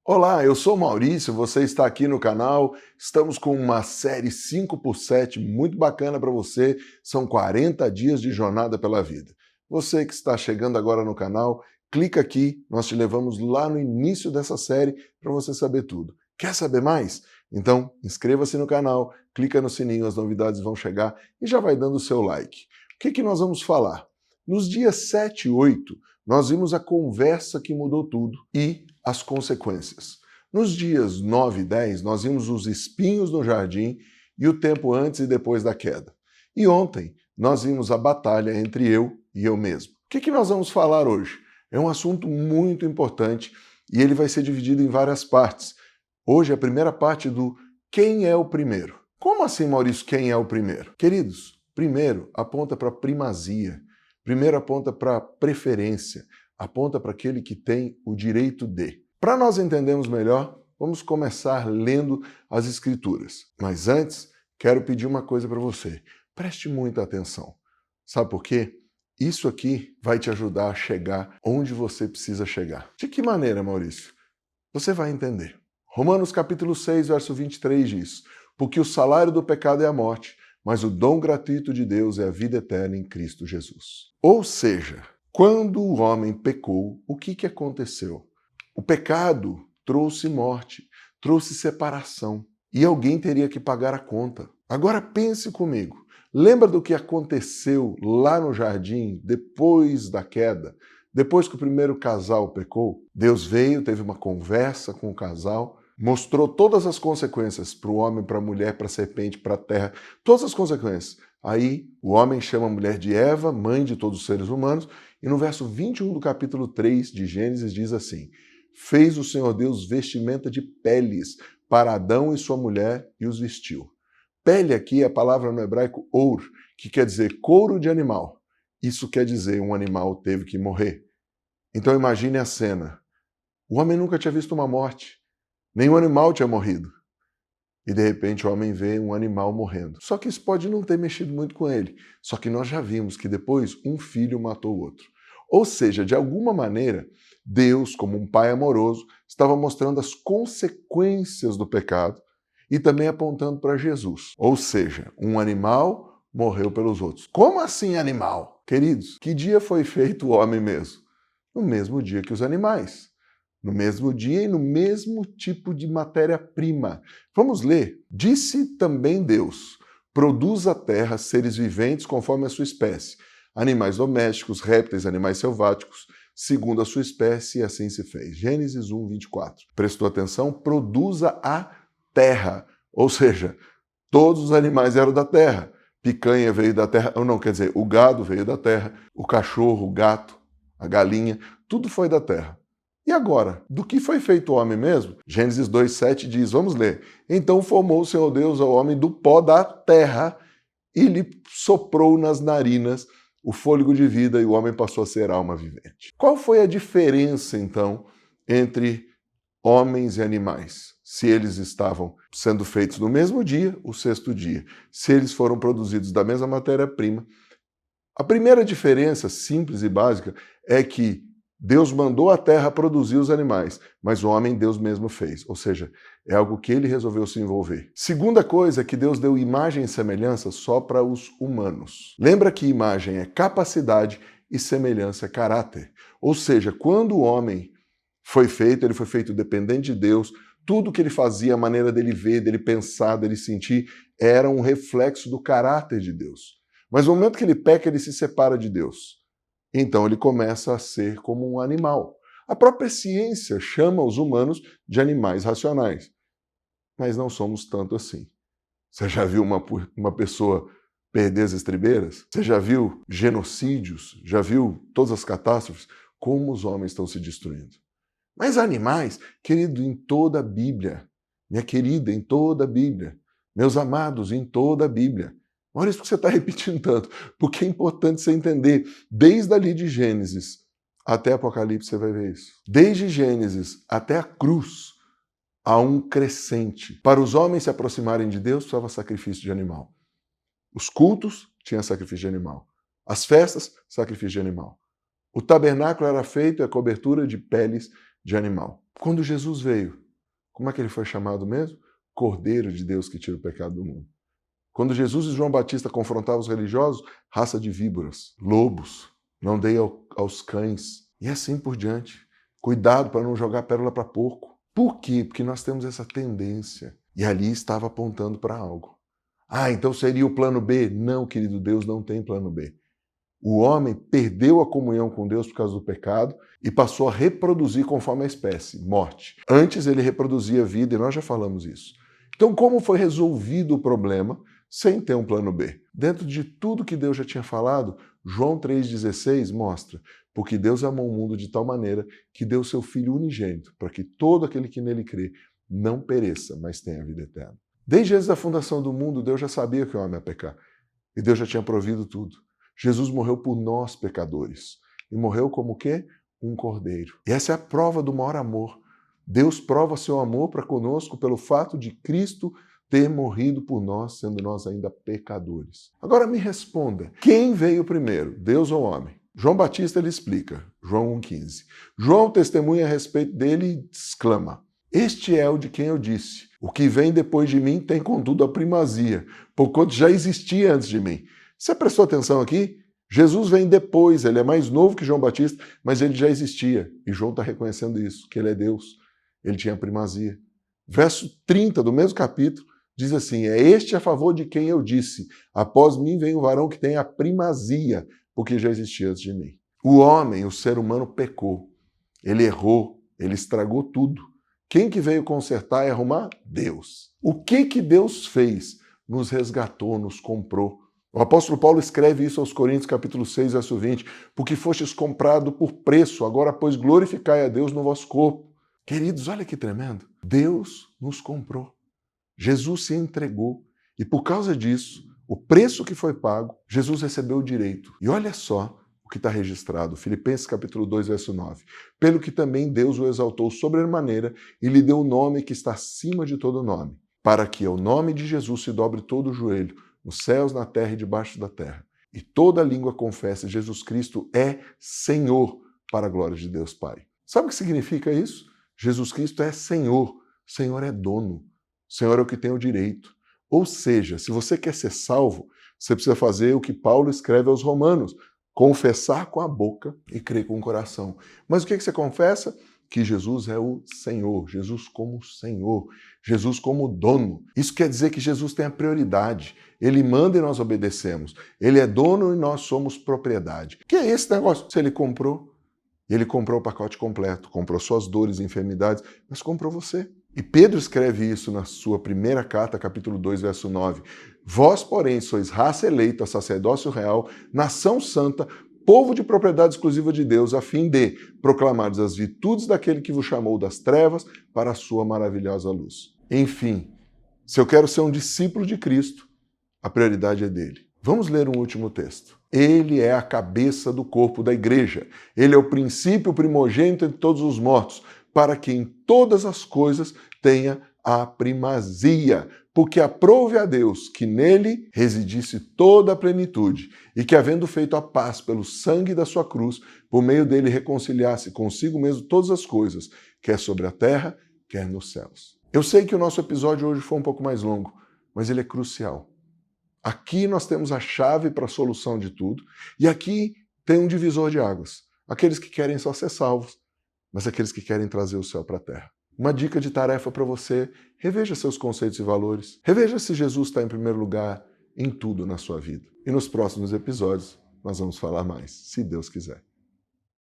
Olá, eu sou Maurício, você está aqui no canal. Estamos com uma série 5x7 muito bacana para você. São 40 dias de jornada pela vida. Você que está chegando agora no canal, clica aqui, nós te levamos lá no início dessa série para você saber tudo. Quer saber mais? Então, inscreva-se no canal, clica no sininho, as novidades vão chegar e já vai dando o seu like. O que nós vamos falar? Nos dias 7 e 8, nós vimos a conversa que mudou tudo e as consequências. Nos dias 9 e 10, nós vimos os espinhos no jardim e o tempo antes e depois da queda. E ontem, nós vimos a batalha entre eu e eu mesmo. O que nós vamos falar hoje? É um assunto muito importante e ele vai ser dividido em várias partes. Hoje, a primeira parte do quem é o primeiro. Como assim, Maurício, quem é o primeiro? Queridos, primeiro aponta para primazia. Primeiro aponta para preferência, aponta para aquele que tem o direito de. Para nós entendermos melhor, vamos começar lendo as Escrituras. Mas antes, quero pedir uma coisa para você. Preste muita atenção. Sabe por quê? Isso aqui vai te ajudar a chegar onde você precisa chegar. De que maneira, Maurício? Você vai entender. Romanos capítulo 6, verso 23 diz: porque o salário do pecado é a morte, mas o dom gratuito de Deus é a vida eterna em Cristo Jesus. Ou seja, quando o homem pecou, o que aconteceu? O pecado trouxe morte, trouxe separação, e alguém teria que pagar a conta. Agora pense comigo, lembra do que aconteceu lá no jardim depois da queda? Depois que o primeiro casal pecou, Deus veio, teve uma conversa com o casal, mostrou todas as consequências para o homem, para a mulher, para a serpente, para a terra, todas as consequências. Aí o homem chama a mulher de Eva, mãe de todos os seres humanos, e no verso 21 do capítulo 3 de Gênesis diz assim: fez o Senhor Deus vestimenta de peles para Adão e sua mulher e os vestiu. Pele aqui é a palavra no hebraico or, que quer dizer couro de animal. Isso quer dizer um animal teve que morrer. Então imagine a cena. O homem nunca tinha visto uma morte. Nenhum animal tinha morrido. E de repente o homem vê um animal morrendo. Só que isso pode não ter mexido muito com ele. Só que nós já vimos que depois um filho matou o outro. Ou seja, de alguma maneira, Deus, como um pai amoroso, estava mostrando as consequências do pecado e também apontando para Jesus. Ou seja, um animal morreu pelos outros. Como assim animal? Queridos, que dia foi feito o homem mesmo? No mesmo dia que os animais. No mesmo dia e no mesmo tipo de matéria-prima. Vamos ler. Disse também Deus: produz a terra seres viventes conforme a sua espécie, animais domésticos, répteis, animais selváticos, segundo a sua espécie, e assim se fez. Gênesis 1, 24. Prestou atenção? Produza a terra. Ou seja, todos os animais eram da terra. Picanha veio da terra, ou não, quer dizer, o gado veio da terra, o cachorro, o gato, a galinha, tudo foi da terra. E agora, do que foi feito o homem mesmo? Gênesis 2,7 diz, vamos ler. Então formou o Senhor Deus ao homem do pó da terra e lhe soprou nas narinas o fôlego de vida e o homem passou a ser alma vivente. Qual foi a diferença, então, entre homens e animais? Se eles estavam sendo feitos no mesmo dia, o sexto dia. Se eles foram produzidos da mesma matéria-prima. A primeira diferença, simples e básica, é que Deus mandou a terra produzir os animais, mas o homem Deus mesmo fez, ou seja, é algo que ele resolveu se envolver. Segunda coisa é que Deus deu imagem e semelhança só para os humanos. Lembra que imagem é capacidade e semelhança é caráter. Ou seja, quando o homem foi feito, ele foi feito dependente de Deus, tudo que ele fazia, a maneira dele ver, dele pensar, dele sentir, era um reflexo do caráter de Deus. Mas no momento que ele peca, ele se separa de Deus. Então ele começa a ser como um animal. A própria ciência chama os humanos de animais racionais. Mas não somos tanto assim. Você já viu uma pessoa perder as estribeiras? Você já viu genocídios? Já viu todas as catástrofes? Como os homens estão se destruindo. Mas animais, querido, em toda a Bíblia. Minha querida, em toda a Bíblia. Meus amados, em toda a Bíblia. Maurício, por que você está repetindo tanto? Porque é importante você entender, desde ali de Gênesis até Apocalipse você vai ver isso. Desde Gênesis até a cruz, há um crescente. Para os homens se aproximarem de Deus, precisava sacrifício de animal. Os cultos tinham sacrifício de animal. As festas, sacrifício de animal. O tabernáculo era feito e a cobertura de peles de animal. Quando Jesus veio, como é que ele foi chamado mesmo? Cordeiro de Deus que tira o pecado do mundo. Quando Jesus e João Batista confrontavam os religiosos, raça de víboras, lobos, não dei aos cães, e assim por diante. Cuidado para não jogar pérola para porco. Por quê? Porque nós temos essa tendência. E ali estava apontando para algo. Ah, então seria o plano B? Não, querido, Deus não tem plano B. O homem perdeu a comunhão com Deus por causa do pecado e passou a reproduzir conforme a espécie, morte. Antes ele reproduzia vida e nós já falamos isso. Então, como foi resolvido o problema sem ter um plano B? Dentro de tudo que Deus já tinha falado, João 3,16 mostra: porque Deus amou o mundo de tal maneira que deu seu Filho unigênito, para que todo aquele que nele crê não pereça, mas tenha a vida eterna. Desde antes da fundação do mundo, Deus já sabia que o homem ia pecar. E Deus já tinha provido tudo. Jesus morreu por nós, pecadores. E morreu como o quê? Um cordeiro. E essa é a prova do maior amor. Deus prova seu amor para conosco pelo fato de Cristo ter morrido por nós, sendo nós ainda pecadores. Agora me responda, quem veio primeiro, Deus ou homem? João Batista ele explica, João 1,15. João testemunha a respeito dele e exclama: este é o de quem eu disse, o que vem depois de mim tem contudo a primazia, porquanto já existia antes de mim. Você prestou atenção aqui? Jesus vem depois, ele é mais novo que João Batista, mas ele já existia. E João está reconhecendo isso, que ele é Deus. Ele tinha primazia. Verso 30 do mesmo capítulo diz assim: é este a favor de quem eu disse, após mim vem um varão que tem a primazia, porque já existia antes de mim. O homem, o ser humano, pecou. Ele errou, ele estragou tudo. Quem que veio consertar e arrumar? Deus. O que Deus fez? Nos resgatou, nos comprou. O apóstolo Paulo escreve isso aos Coríntios, capítulo 6, verso 20. Porque fostes comprado por preço, agora, pois, glorificai a Deus no vosso corpo. Queridos, olha que tremendo. Deus nos comprou. Jesus se entregou. E por causa disso, o preço que foi pago, Jesus recebeu o direito. E olha só o que está registrado. Filipenses, capítulo 2, verso 9. Pelo que também Deus o exaltou sobremaneira e lhe deu o nome que está acima de todo nome, para que ao nome de Jesus se dobre todo o joelho, nos céus, na terra e debaixo da terra. E toda língua confesse: Jesus Cristo é Senhor, para a glória de Deus Pai. Sabe o que significa isso? Jesus Cristo é Senhor. Senhor é dono. Senhor é o que tem o direito. Ou seja, se você quer ser salvo, você precisa fazer o que Paulo escreve aos Romanos: confessar com a boca e crer com o coração. Mas o que você confessa? Que Jesus é o Senhor, Jesus como Senhor, Jesus como dono. Isso quer dizer que Jesus tem a prioridade. Ele manda e nós obedecemos. Ele é dono e nós somos propriedade. Que é esse negócio? Se ele comprou o pacote completo, comprou suas dores e enfermidades, mas comprou você. E Pedro escreve isso na sua primeira carta, capítulo 2, verso 9. Vós, porém, sois raça eleita, sacerdócio real, nação santa, povo de propriedade exclusiva de Deus, a fim de proclamardes as virtudes daquele que vos chamou das trevas para a sua maravilhosa luz. Enfim, se eu quero ser um discípulo de Cristo, a prioridade é dele. Vamos ler um último texto. Ele é a cabeça do corpo da igreja. Ele é o princípio, o primogênito entre todos os mortos, para que em todas as coisas tenha a primazia, porque aprouve a Deus que nele residisse toda a plenitude, e que, havendo feito a paz pelo sangue da sua cruz, por meio dele reconciliasse consigo mesmo todas as coisas, quer sobre a terra, quer nos céus. Eu sei que o nosso episódio hoje foi um pouco mais longo, mas ele é crucial. Aqui nós temos a chave para a solução de tudo, e aqui tem um divisor de águas. Aqueles que querem só ser salvos, mas aqueles que querem trazer o céu para a terra. Uma dica de tarefa para você: reveja seus conceitos e valores. Reveja se Jesus está em primeiro lugar em tudo na sua vida. E nos próximos episódios nós vamos falar mais, se Deus quiser.